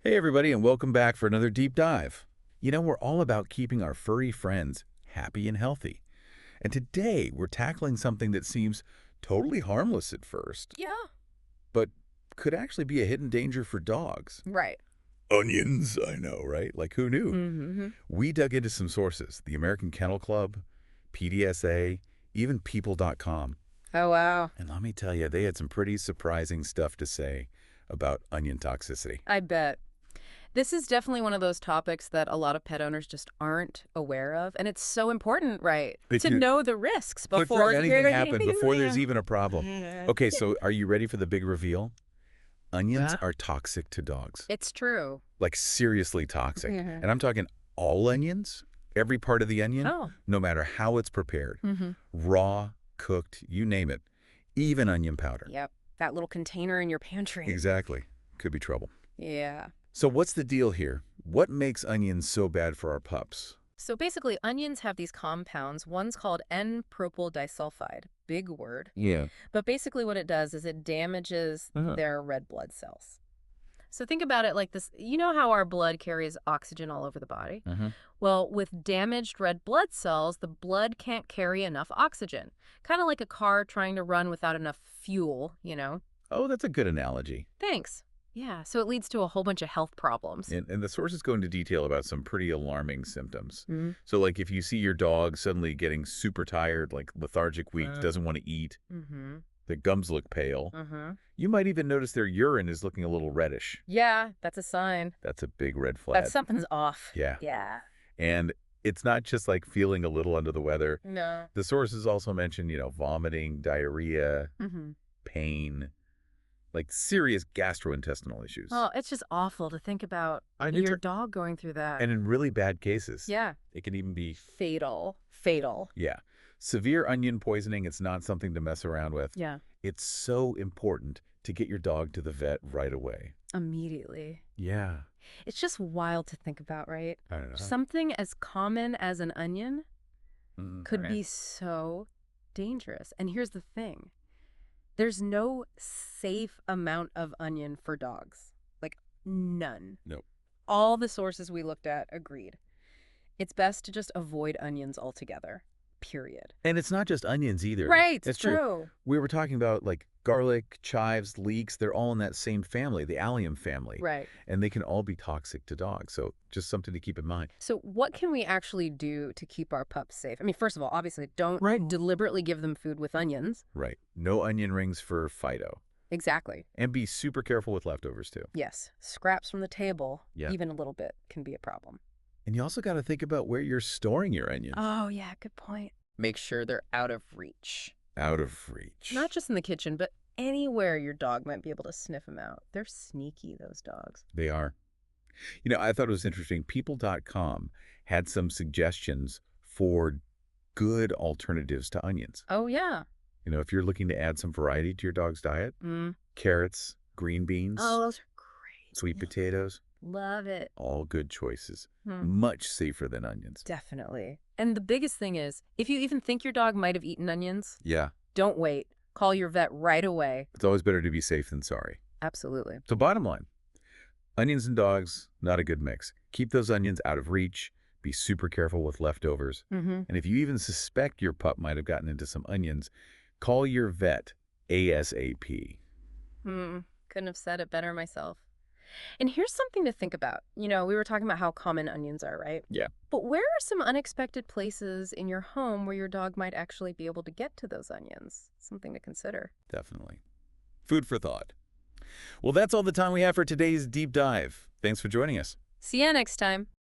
Hey everybody, and welcome back for another deep dive. We're all about keeping our furry friends happy and healthy. And today we're tackling something that seems totally harmless at first, Yeah. but could actually be a hidden danger for dogs. Right. Onions, I know, right? Like who knew? Mm-hmm. We dug into some sources, the American Kennel Club, PDSA, even people.com. Oh, wow. And let me tell you, they had some pretty surprising stuff to say about onion toxicity. I bet. This is definitely one of those topics that a lot of pet owners just aren't aware of. And it's so important, right? It To can know the risks before before anything happens, before there's even a problem. Yeah. Okay, so are you ready for the big reveal? Onions Yeah. are toxic to dogs. It's true. Like seriously toxic. Mhm. And I'm talking all onions, every part of the onion, Oh. no matter how it's prepared. Mm-hmm. Raw, cooked, you name it. Even onion powder. Yep. That little container in your pantry. Exactly. Could be trouble. Yeah. So what's the deal here? What makes onions so bad for our pups? So basically, onions have these compounds. One's called N-propyl disulfide. Big word. Yeah. But basically what it does is it damages their red blood cells. So think about it like this. You know how our blood carries oxygen all over the body? Well, with damaged red blood cells, the blood can't carry enough oxygen. Kind of like a car trying to run without enough fuel. Oh, that's a good analogy. Thanks. Yeah, so it leads to a whole bunch of health problems. And the sources go into detail about some pretty alarming symptoms. Mhm. So, like, if you see your dog suddenly getting super tired, like lethargic, weak, doesn't want to eat, Mm-hmm. the gums look pale, Mm-hmm. you might even notice their urine is looking a little reddish. Yeah, that's a sign. That's a big red flag. That something's off. Yeah. Yeah. And it's not just like feeling a little under the weather. No. The sources also mention, vomiting, diarrhea, Mm-hmm. pain, like serious gastrointestinal issues. Oh, it's just awful to think about your dog going through that. And in really bad cases, Yeah. it can even be Fatal. Fatal. yeah. Severe onion poisoning, it's not something to mess around with. Yeah. It's so important to get your dog to the vet right away. Immediately. Yeah. It's just wild to think about, right? I don't know. Something as common as an onion could Right. be so dangerous. And here's the thing. There's no safe amount of onion for dogs. Like, none. Nope. All the sources we looked at agreed. It's best to just avoid onions altogether. Period. And it's not just onions either. Right. It's true. We were talking about like garlic, chives, leeks. They're all in that same family, the allium family. Right. And they can all be toxic to dogs. So just something to keep in mind. So what can we actually do to keep our pups safe? I mean, first of all, obviously, don't deliberately give them food with onions. Right. No onion rings for Fido. Exactly. And be super careful with leftovers too. Yes. Scraps from the table, Yeah. even a little bit, can be a problem. And you also got to think about where you're storing your onions. Oh, yeah, good point. Make sure they're out of reach. Out of reach. Not just in the kitchen, but anywhere your dog might be able to sniff them out. They're sneaky, those dogs. They are. I thought it was interesting. People.com had some suggestions for good alternatives to onions. Oh, yeah. If you're looking to add some variety to your dog's diet, carrots, green beans, Oh, those are great. sweet potatoes, Love it. all good choices. Much safer than onions. Definitely. And the biggest thing is, if you even think your dog might have eaten onions, Yeah. don't wait. Call your vet right away. It's always better to be safe than sorry. Absolutely. So bottom line, onions and dogs, not a good mix. Keep those onions out of reach. Be super careful with leftovers. And if you even suspect your pup might have gotten into some onions, call your vet ASAP. Couldn't have said it better myself. And here's something to think about. We were talking about how common onions are, right? Yeah. But where are some unexpected places in your home where your dog might actually be able to get to those onions? Something to consider. Definitely. Food for thought. Well, that's all the time we have for today's deep dive. Thanks for joining us. See ya next time.